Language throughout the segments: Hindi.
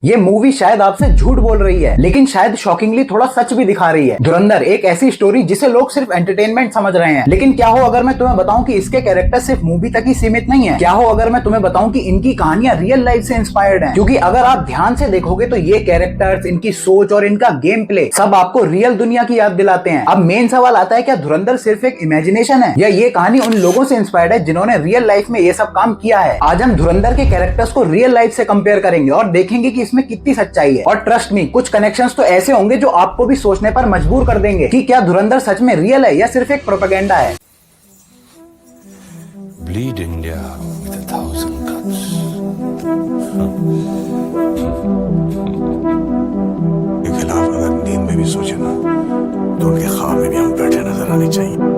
ये मूवी शायद आपसे झूठ बोल रही है, लेकिन शायद शॉकिंगली थोड़ा सच भी दिखा रही है। धुरंधर एक ऐसी स्टोरी जिसे लोग सिर्फ एंटरटेनमेंट समझ रहे हैं, लेकिन क्या हो अगर मैं तुम्हें बताऊं कि इसके कैरेक्टर सिर्फ मूवी तक ही सीमित नहीं है। क्या हो अगर मैं तुम्हें बताऊं कि इनकी कहानियां रियल लाइफ से इंस्पायर्ड हैं, क्योंकि अगर आप ध्यान से देखोगे तो ये कैरेक्टर्स, इनकी सोच और इनका गेम प्ले सब आपको रियल दुनिया की याद दिलाते हैं। अब मेन सवाल आता है, क्या धुरंधर सिर्फ एक इमेजिनेशन है या ये कहानी उन लोगों से इंस्पायर्ड है जिन्होंने रियल लाइफ में ये सब काम किया है। आज हम धुरंधर के कैरेक्टर्स को रियल लाइफ से कंपेयर करेंगे और देखेंगे कि इसमें कितनी सच्चाई है। और ट्रस्ट मी, कुछ कनेक्शंस तो ऐसे होंगे जो आपको भी सोचने पर मजबूर कर देंगे कि क्या धुरंधर सच में रियल है या सिर्फ एक प्रोपेगेंडा है। Bleed India with 1,000 cuts. के खिलाफ अगर नींद में भी सोचे ना तो उनके ख्वाब में भी हम बैठे नजर आने चाहिए।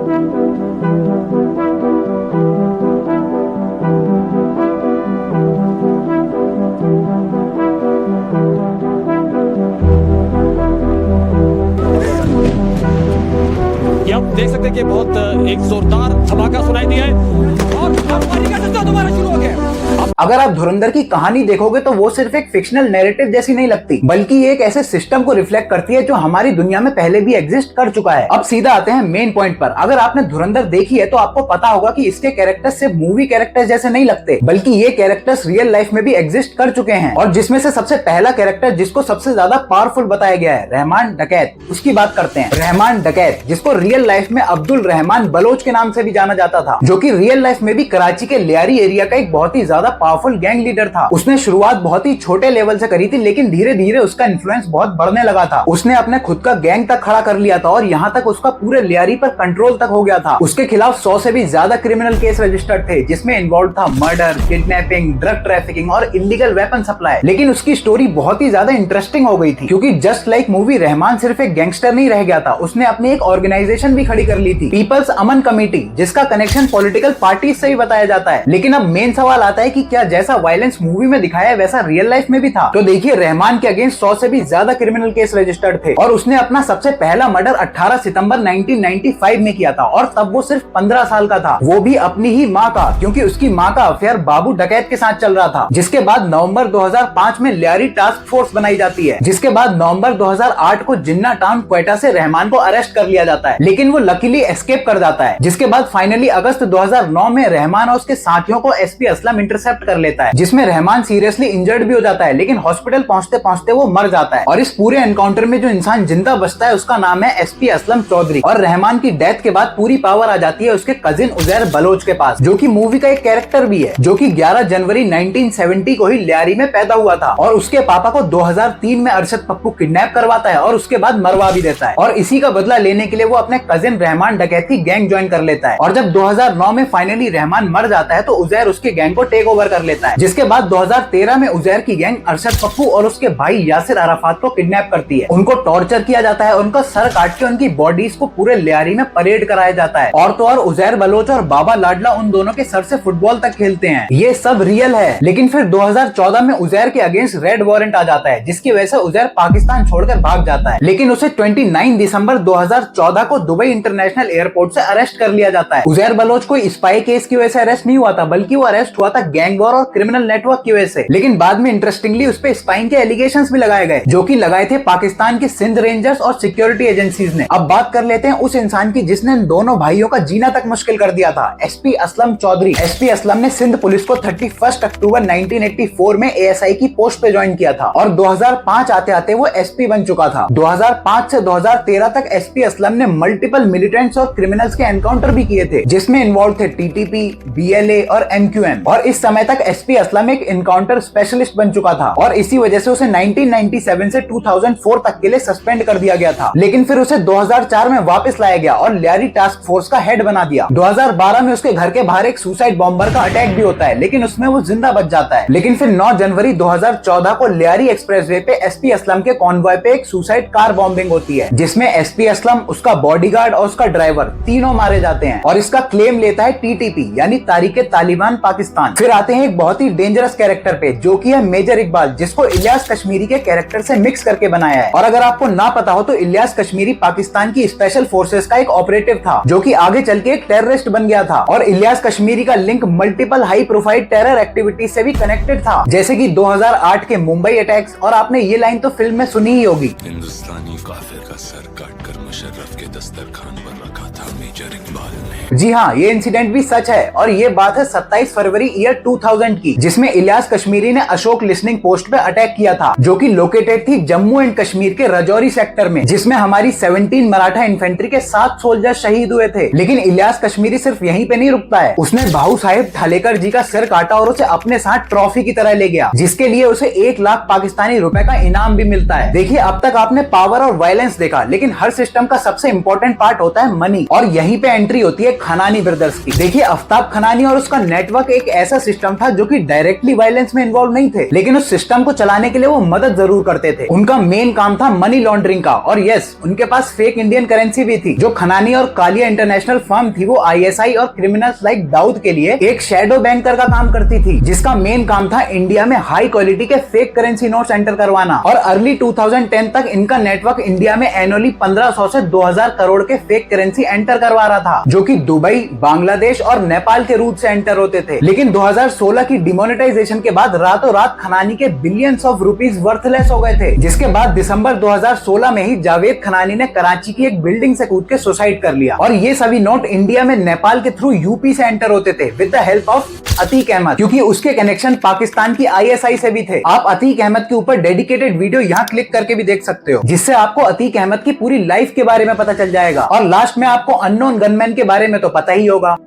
ये आप देख सकते हैं कि बहुत एक जोरदार धमाका सुनाई दिया है और गोली का सिलसिला दोबारा शुरू हो गया। अगर आप धुरंधर की कहानी देखोगे तो वो सिर्फ एक फिक्शनल नैरेटिव जैसी नहीं लगती, बल्कि ये एक ऐसे सिस्टम को रिफ्लेक्ट करती है जो हमारी दुनिया में पहले भी एग्जिस्ट कर चुका है। अब सीधा आते हैं मेन पॉइंट पर। अगर आपने धुरंधर देखी है तो आपको पता होगा कि इसके कैरेक्टर्स सिर्फ मूवी कैरेक्टर्स जैसे नहीं लगते, बल्कि ये कैरेक्टर्स रियल लाइफ में भी एग्जिस्ट कर चुके हैं। और जिसमें से सबसे पहला कैरेक्टर जिसको सबसे ज्यादा पावरफुल बताया गया है, रहमान डकैत, उसकी बात करते हैं। रहमान डकैत, जिसको रियल लाइफ में अब्दुल रहमान बलोच के नाम से भी जाना जाता था, जो कि रियल लाइफ में भी कराची के लियारी एरिया का एक बहुत ही ज्यादा पावरफुल गैंग लीडर था। उसने शुरुआत बहुत ही छोटे लेवल से करी थी, लेकिन धीरे धीरे उसका इन्फ्लुएंस बहुत बढ़ने लगा था। उसने अपने खुद का गैंग तक खड़ा कर लिया था और यहाँ तक उसका पूरे लियारी पर कंट्रोल तक हो गया था। उसके खिलाफ 100 से भी ज्यादा क्रिमिनल केस रजिस्टर्ड थे, जिसमें इन्वॉल्व था मर्डर, किडनैपिंग, ड्रग ट्रैफिकिंग और इलीगल वेपन सप्लाई। लेकिन उसकी स्टोरी बहुत ही ज्यादा इंटरेस्टिंग हो गई थी, क्योंकि जस्ट लाइक मूवी रहमान सिर्फ एक गैंगस्टर नहीं रह गया था, उसने अपनी एक ऑर्गेनाइजेशन भी खड़ी कर ली थी, पीपल्स अमन कमेटी, जिसका कनेक्शन पॉलिटिकल पार्टी से ही बताया जाता है। लेकिन अब मेन सवाल आता है कि क्या जैसा वायलेंस मूवी में दिखाया है वैसा रियल लाइफ में भी था? तो देखिए, रहमान के अगेंस्ट 100 से भी ज्यादा क्रिमिनल केस रजिस्टर्ड थे और उसने अपना सबसे पहला मर्डर 18 सितंबर 1995 में किया था, और तब वो सिर्फ 15 साल का था, वो भी अपनी ही माँ का, क्योंकि उसकी माँ का अफेयर बाबू डकैत के साथ चल रहा था। जिसके बाद नवंबर 2005 में लियारी टास्क फोर्स बनाई जाती है, जिसके बाद नवंबर 2008 को जिन्ना टाउन क्वेटा से रहमान को अरेस्ट कर लिया जाता है, लेकिन वो लकीली एस्केप कर जाता है। जिसके बाद फाइनली अगस्त 2009 में रहमान और उसके साथियों को एसपी असलम इंटरसेप्ट कर लेता है, जिसमें रहमान सीरियसली इंजर्ड भी हो जाता है, लेकिन हॉस्पिटल पहुंचते पहुंचते वो मर जाता है। और इस पूरे एनकाउंटर में जो इंसान जिंदा बचता है उसका नाम है एसपी असलम चौधरी। और रहमान की डेथ के बाद पूरी पावर आ जाती है उसके कजिन उजैर बलोच के पास, जो कि मूवी का एक कैरेक्टर भी है, जो कि 11 जनवरी 1970 को ही लियारी में पैदा हुआ था। और उसके पापा को 2003 में अरशद पप्पू किडनैप करवाता है और उसके बाद मरवा भी देता है। और इसी का बदला लेने के लिए वो अपने कजिन रहमान डकैती गैंग ज्वाइन कर लेता है। और जब 2009 में फाइनली रहमान मर जाता है तो उजैर उसके गैंग को टेक ओवर कर लेता है, जिसके बाद 2013 में उजैर की गैंग अरशद पप्पू और उसके भाई यासिर अराफात को किडनैप करती है। उनको टॉर्चर किया जाता है, उनका सर काट के उनकी बॉडीज को पूरे लियारी में परेड कराया जाता है। और तो और उजैर बलोच और बाबा लाडला उन दोनों के सर से फुटबॉल तक खेलते हैं। ये सब रियल है। लेकिन फिर 2014 में उजैर के अगेंस्ट रेड वारंट आ जाता है, जिसकी वजह से उजैर पाकिस्तान छोड़कर भाग जाता है। लेकिन उसे 29 दिसंबर 2014 को दुबई इंटरनेशनल एयरपोर्ट से अरेस्ट कर लिया जाता है। उजैर बलोच कोई स्पाई केस की वजह से अरेस्ट नहीं हुआ था, बल्कि वो अरेस्ट हुआ था गैंग वॉर और क्रिमिनल नेटवर्क की वजह से। लेकिन बाद में इंटरेस्टिंगली उस पे स्पाइंग के एलिगेशंस भी लगाए गए, जो कि लगाए थे पाकिस्तान के सिंध रेंजर्स और सिक्योरिटी एजेंसीज ने। अब बात कर लेते हैं उस इंसान की जिसने इन दोनों भाइयों का जीना तक मुश्किल कर दिया था, एसपी असलम चौधरी। एसपी असलम ने सिंध पुलिस को 31 अक्टूबर 1984 में एएसआई की पोस्ट पे ज्वाइन किया था और 2005 आते आते वो एसपी बन चुका था। 2005 से 2013 तक एसपी असलम ने मल्टीपल मिलिटेंट्स और क्रिमिनल्स के एनकाउंटर भी किए थे, जिसमें इन्वॉल्व थे टीटीपी, बीएलए और एमक्यूएम। और इस समय तक एसपी असलम एक इनकाउंटर स्पेशलिस्ट बन चुका था और इसी वजह से उसे 1997 से 2004 तक के लिए सस्पेंड कर दिया गया था। लेकिन फिर उसे 2004 में वापस लाया गया और लियारी टास्क फोर्स का हेड बना दिया। 2012 में उसके घर के बाहर एक सुसाइड बॉम्बर का अटैक भी होता है, लेकिन उसमें वो जिंदा बच जाता है। लेकिन फिर 9 जनवरी 2014 को लियारी एक्सप्रेसवे पे एसपी असलम के कॉन्वॉय पे एक सुसाइड कार बॉम्बिंग होती है, जिसमें एसपी असलम, उसका बॉडीगार्ड और उसका ड्राइवर तीनों मारे जाते हैं और इसका क्लेम लेता है टीटीपी यानी तालिबान पाकिस्तान। फिर आते हैं एक बहुत ही डेंजरस कैरेक्टर पे जो कि है मेजर इकबाल, जिसको इलियास कश्मीरी के कैरेक्टर से मिक्स करके बनाया है। और अगर आपको ना पता हो तो इलियास कश्मीरी पाकिस्तान की स्पेशल फोर्सेस का एक ऑपरेटिव था जो कि आगे चल के एक टेररिस्ट बन गया था। और इलियास कश्मीरी का link multiple high profile terror activities से भी कनेक्टेड था, जैसे कि 2008 के मुंबई अटैक्स। और आपने ये लाइन तो फिल्म में सुनी ही होगी, हिंदुस्तानी काफिर का सर काटकर मुशर्रफ के दस्तरखान पर रखा था मेजर इकबाल ने। जी हाँ, ये इंसिडेंट भी सच है और ये बात है 27 फरवरी ईयर 2000 की, जिसमें इलियास कश्मीरी ने अशोक लिसनिंग पोस्ट पे अटैक किया था जो कि लोकेटेड थी जम्मू एंड कश्मीर के राजौरी सेक्टर में, जिसमें हमारी 17 मराठा इन्फेंट्री के 7 सोल्जर शहीद हुए थे। लेकिन इलियास कश्मीरी सिर्फ यहीं पे नहीं रुकता है, उसने भाऊ साहेब ठालेकर जी का सिर काटा और उसे अपने साथ ट्रॉफी की तरह ले गया, जिसके लिए उसे 1 लाख पाकिस्तानी रुपए का इनाम भी मिलता है। देखिए, अब तक आपने पावर और वायलेंस देखा, लेकिन हर सिस्टम का सबसे इंपॉर्टेंट पार्ट होता है मनी, और यहीं पे एंट्री होती है खनानी ब्रदर्स की। देखिए, आफ्ताब खनानी और उसका नेटवर्क एक ऐसा सिस्टम था जो कि डायरेक्टली वायलेंस में इन्वॉल्व नहीं थे, लेकिन उस सिस्टम को चलाने के लिए वो मदद जरूर करते थे। उनका मेन काम था मनी लॉन्ड्रिंग का, और यस, उनके पास फेक इंडियन करेंसी भी थी। जो खनानी और कालिया इंटरनेशनल फर्म थी वो ISI और क्रिमिनल्स लाइक दाऊद के लिए एक शैडो बैंकर का काम करती थी, जिसका मेन काम था इंडिया में हाई क्वालिटी के फेक करेंसी नोट्स एंटर करवाना। और अर्ली 2010 तक इनका नेटवर्क इंडिया में एनुअली 1500 से 2000 करोड़ के फेक करेंसी एंटर करवा रहा था, जो कि दुबई, बांग्लादेश और नेपाल के रूट से एंटर होते थे। लेकिन 2016 की डिमोनेटाइजेशन के बाद रातों रात खनानी के बिलियंस ऑफ रुपीस वर्थलेस हो गए थे, जिसके बाद दिसंबर 2016 में ही जावेद खनानी ने कराची की एक बिल्डिंग से कूद के सुसाइड कर लिया। और ये सभी नोट इंडिया में नेपाल के थ्रू यूपी से एंटर होते थे with the help of Atiq Ahmed, क्योंकि उसके कनेक्शन पाकिस्तान की ISI से भी थे। आप अतीक अहमद के ऊपर डेडिकेटेड वीडियो यहाँ क्लिक करके भी देख सकते हो, जिससे आपको अतीक अहमद की पूरी लाइफ के बारे में पता चल जाएगा। और लास्ट में आपको अननोन गनमैन के बारे में तो पता ही होगा।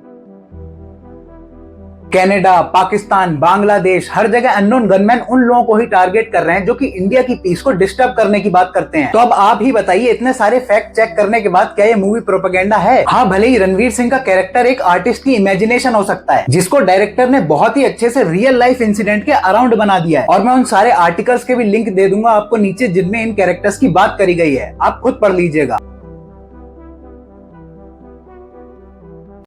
कनाडा, पाकिस्तान, बांग्लादेश, हर जगह अननोन गनमैन उन लोगों को ही टारगेट कर रहे हैं जो कि इंडिया की पीस को डिस्टर्ब करने की बात करते हैं। तो अब आप ही बताइए, इतने सारे फैक्ट चेक करने के बाद क्या ये मूवी प्रोपेगेंडा है? हाँ, भले ही रणवीर सिंह का कैरेक्टर एक आर्टिस्ट की इमेजिनेशन हो सकता है, जिसको डायरेक्टर ने बहुत ही अच्छे से रियल लाइफ इंसिडेंट के अराउंड बना दिया है। और मैं उन सारे आर्टिकल्स के भी लिंक दे दूंगा आपको नीचे, जिनमें इन कैरेक्टर्स की बात करी गई है, आप खुद पढ़ लीजिएगा।